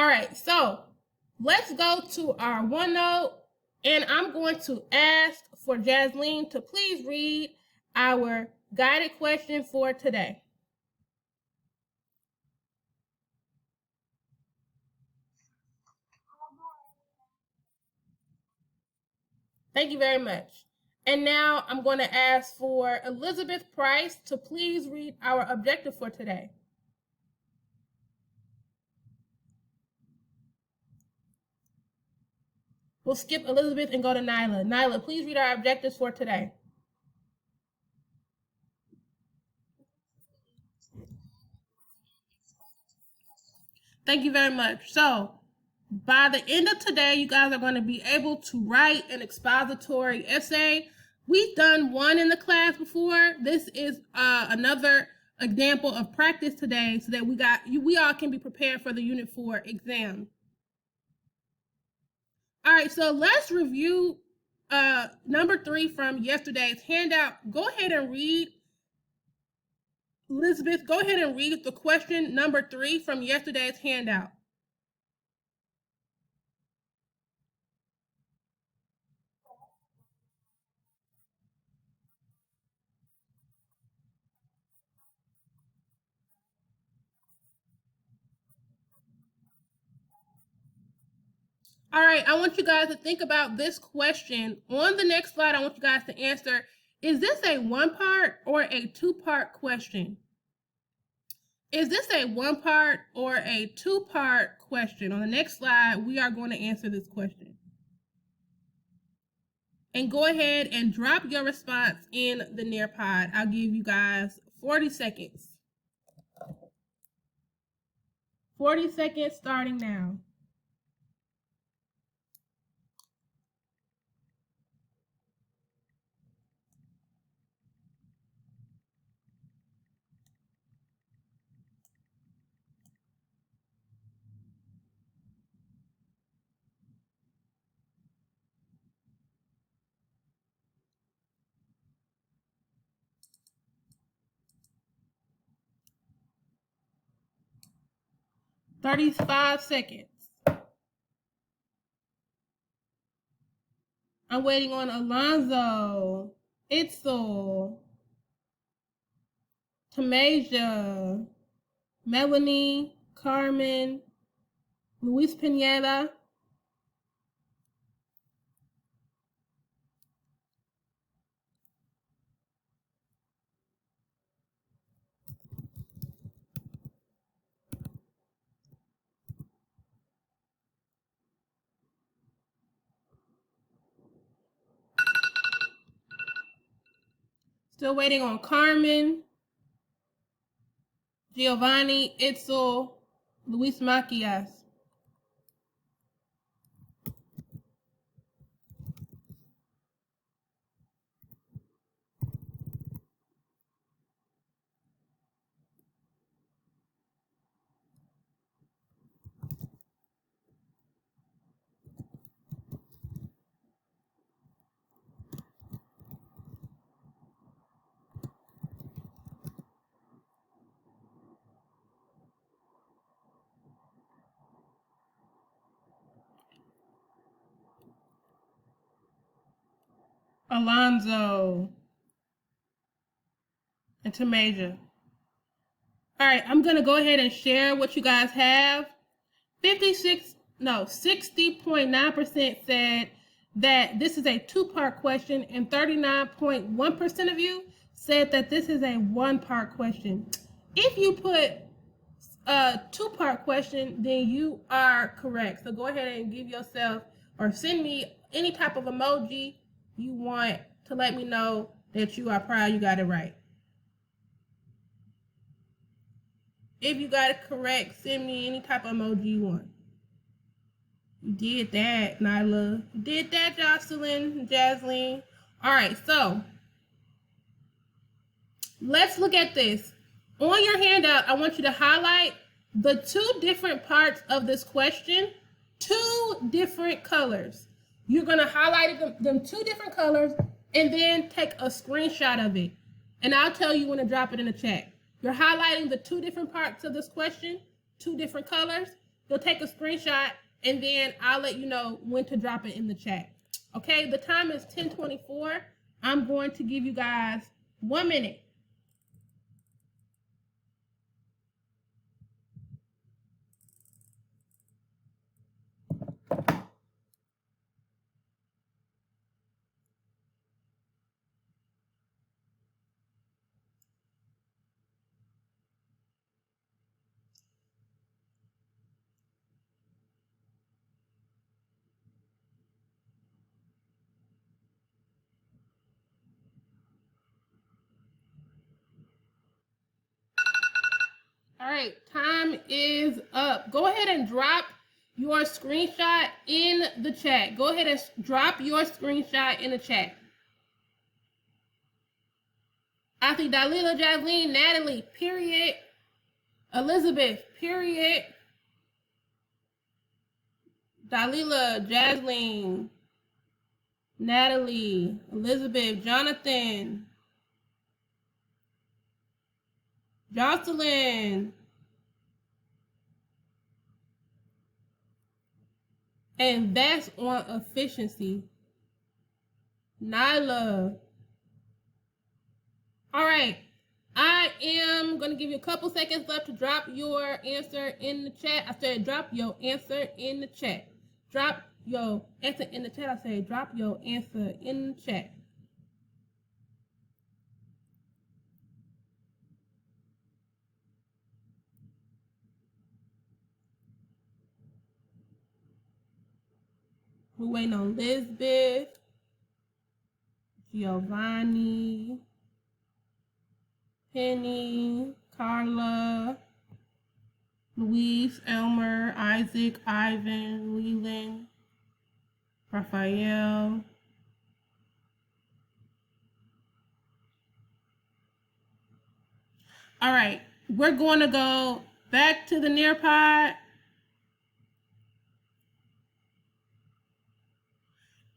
All right, so let's go to our OneNote, and I'm going to ask for Jasleen to please read our guided question for today. Thank you very much. And now I'm going to ask for Elizabeth Price to please read our objective for today. We'll skip Elizabeth and go to Nyla. Nyla, please read our objectives for today. Thank you very much. So, by the end of today, you guys are going to be able to write an expository essay. We've done one in the class before. This is another example of practice today so that we all can be prepared for the Unit 4 exam. All right, so let's review number 3 from yesterday's handout. Go ahead and read. Elizabeth, go ahead and read the question number 3 from yesterday's handout. All right, I want you guys to think about this question. On the next slide, I want you guys to answer, is this a one-part or a two-part question? Is this a one-part or a two-part question? On the next slide, we are going to answer this question. And go ahead and drop your response in the Nearpod. I'll give you guys 40 seconds. 40 seconds starting now. "35 seconds. I'm waiting on Alonzo, Itzel, Tamasia, Melanie, Carmen, Luis Pineda. Still waiting on Carmen, Giovanni, Itzel, Luis Macias. Alonzo, and Tamasia. All right, I'm going to go ahead and share what you guys have. 60.9% said that this is a two-part question, and 39.1% of you said that this is a one-part question. If you put a two-part question, then you are correct. So go ahead and give yourself, or send me any type of emoji you want to let me know that you are proud you got it right. If you got it correct, send me any type of emoji you want. You did that, Nyla. You did that, Jocelyn, Jasleen. All right, so let's look at this. On your handout, I want you to highlight the two different parts of this question, two different colors. You're going to highlight them two different colors and then take a screenshot of it. And I'll tell you when to drop it in the chat. You're highlighting the two different parts of this question, two different colors. You'll take a screenshot, and then I'll let you know when to drop it in the chat. Okay, the time is 10:24. I'm going to give you guys 1 minute. All right, time is up. Go ahead and drop your screenshot in the chat. Go ahead and drop your screenshot in the chat. I think Dalila, Jasleen, Natalie, period. Elizabeth, period. Dalila, Jasleen, Natalie, Elizabeth, Jonathan, Jocelyn, and that's on efficiency. Nyla. All right. I am going to give you a couple seconds left to drop your answer in the chat. I said drop your answer in the chat. Drop your answer in the chat. I said drop your answer in the chat. We're waiting on Lisbeth, Giovanni, Penny, Carla, Luis, Elmer, Isaac, Ivan, Leland, Raphael. All right, we're going to go back to the Nearpod.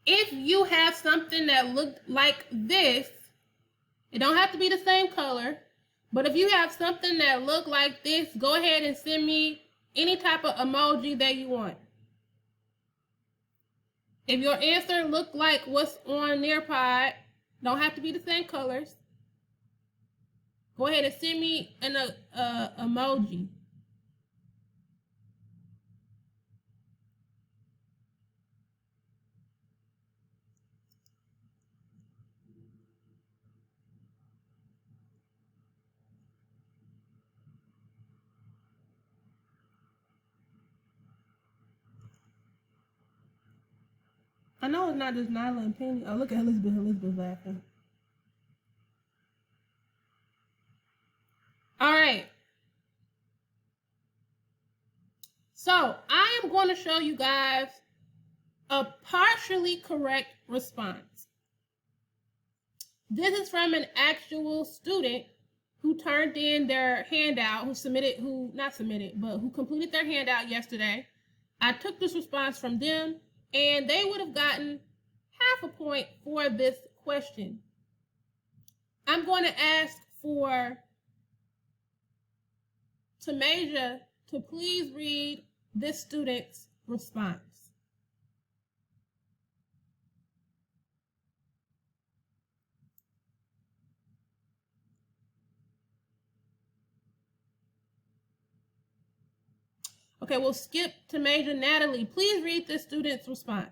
If you have something that looked like this, it don't have to be the same color, but if you have something that looked like this, go ahead and send me any type of emoji that you want. If your answer looked like what's on Nearpod, don't have to be the same colors. Go ahead and send me an emoji. I know it's not just Nyla and Penny. Oh, look at Elizabeth. Elizabeth laughing. All right. So I am going to show you guys a partially correct response. This is from an actual student who turned in their handout, who completed their handout yesterday. I took this response from them, and they would have gotten half a point for this question. I'm going to ask for Tamasia to please read this student's response. Okay, we'll skip Tamasia. Natalie, please read this student's response.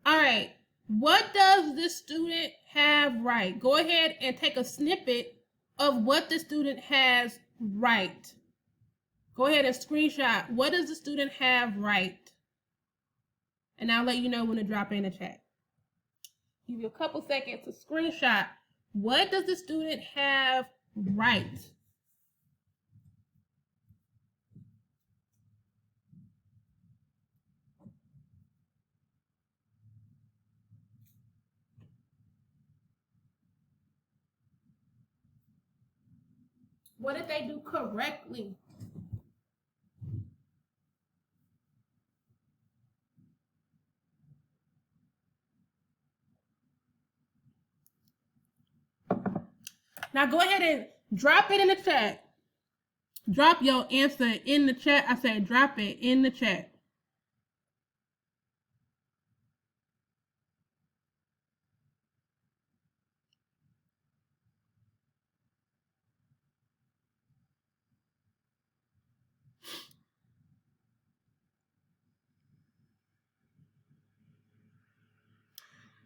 All right, what does this student have right? Go ahead and take a snippet of what the student has right. Go ahead and screenshot. What does the student have right? And I'll let you know when to drop in the chat. Give you a couple seconds to screenshot. What does the student have right? What did they do correctly? Now go ahead and drop it in the chat. Drop your answer in the chat. I said drop it in the chat.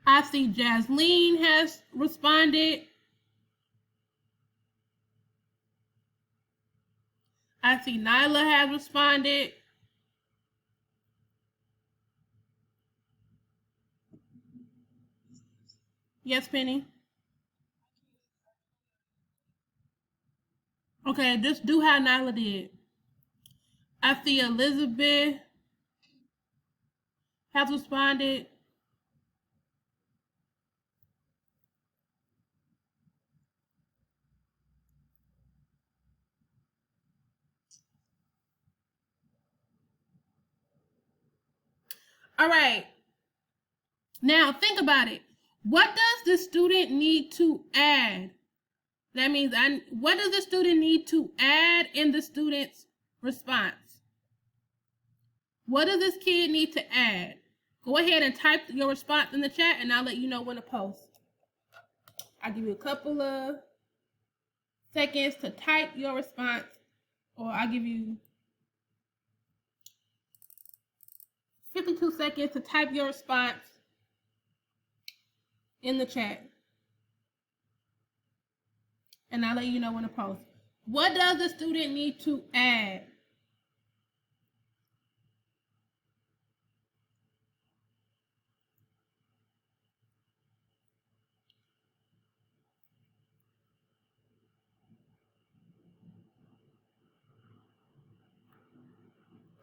I see Jasleen has responded. I see Nyla has responded. Yes, Penny. Okay, just do how Nyla did. I see Elizabeth has responded. All right. Now think about it. What does the student need to add? That means what does the student need to add in the student's response? What does this kid need to add? Go ahead and type your response in the chat and I'll let you know when to post. I'll give you a couple of seconds to type your response, or I'll give you 52 seconds to type your response in the chat. And I'll let you know when to post. What does the student need to add?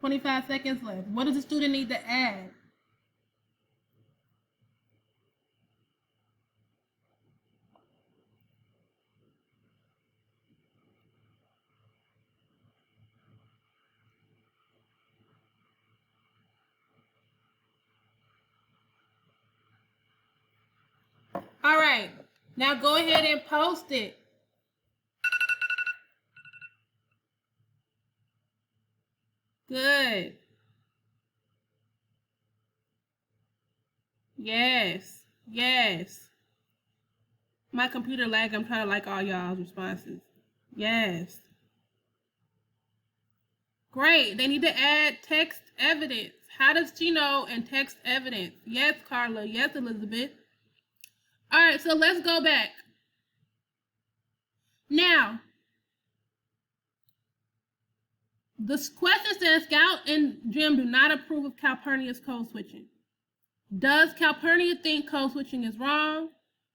$25 seconds left. What does the student need to add? All right. Now go ahead and post it. Good. Yes. Yes. My computer lag. I'm trying to like all y'all's responses. Yes. Great. They need to add text evidence. How does she know and text evidence? Yes, Carla. Yes, Elizabeth. All right, so let's go back. Now, the question says Scout and Jim do not approve of Calpurnia's code switching. Does Calpurnia think code switching is wrong?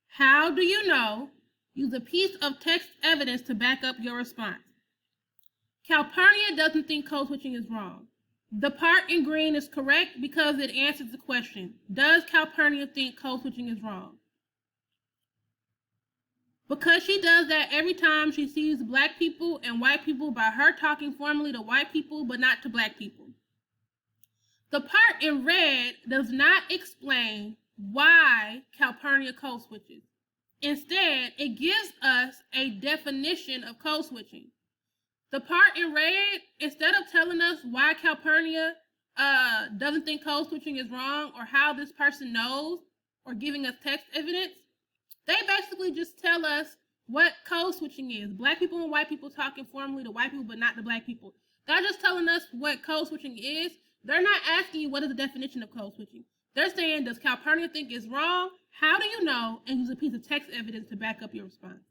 How do you know? Use a piece of text evidence to back up your response. Calpurnia doesn't think code switching is wrong. The part in green is correct because it answers the question. Does Calpurnia think code switching is wrong? Because she does that every time she sees black people and white people by her talking formally to white people but not to black people. The part in red does not explain why Calpurnia code switches. Instead, it gives us a definition of code switching. The part in red, instead of telling us why Calpurnia doesn't think code switching is wrong or how this person knows or giving us text evidence, they basically just tell us what code switching is. Black people and white people talking formally to white people but not to black people. They're just telling us what code switching is. They're not asking you what is the definition of code switching. They're saying, does Calpurnia think it's wrong? How do you know? And use a piece of text evidence to back up your response.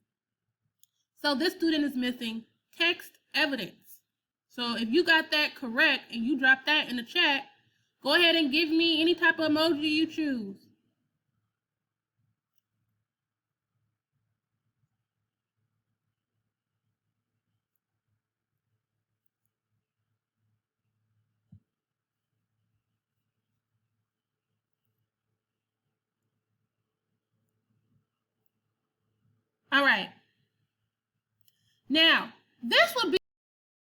So this student is missing text evidence. So if you got that correct and you drop that in the chat, go ahead and give me any type of emoji you choose. All right. Now, this would be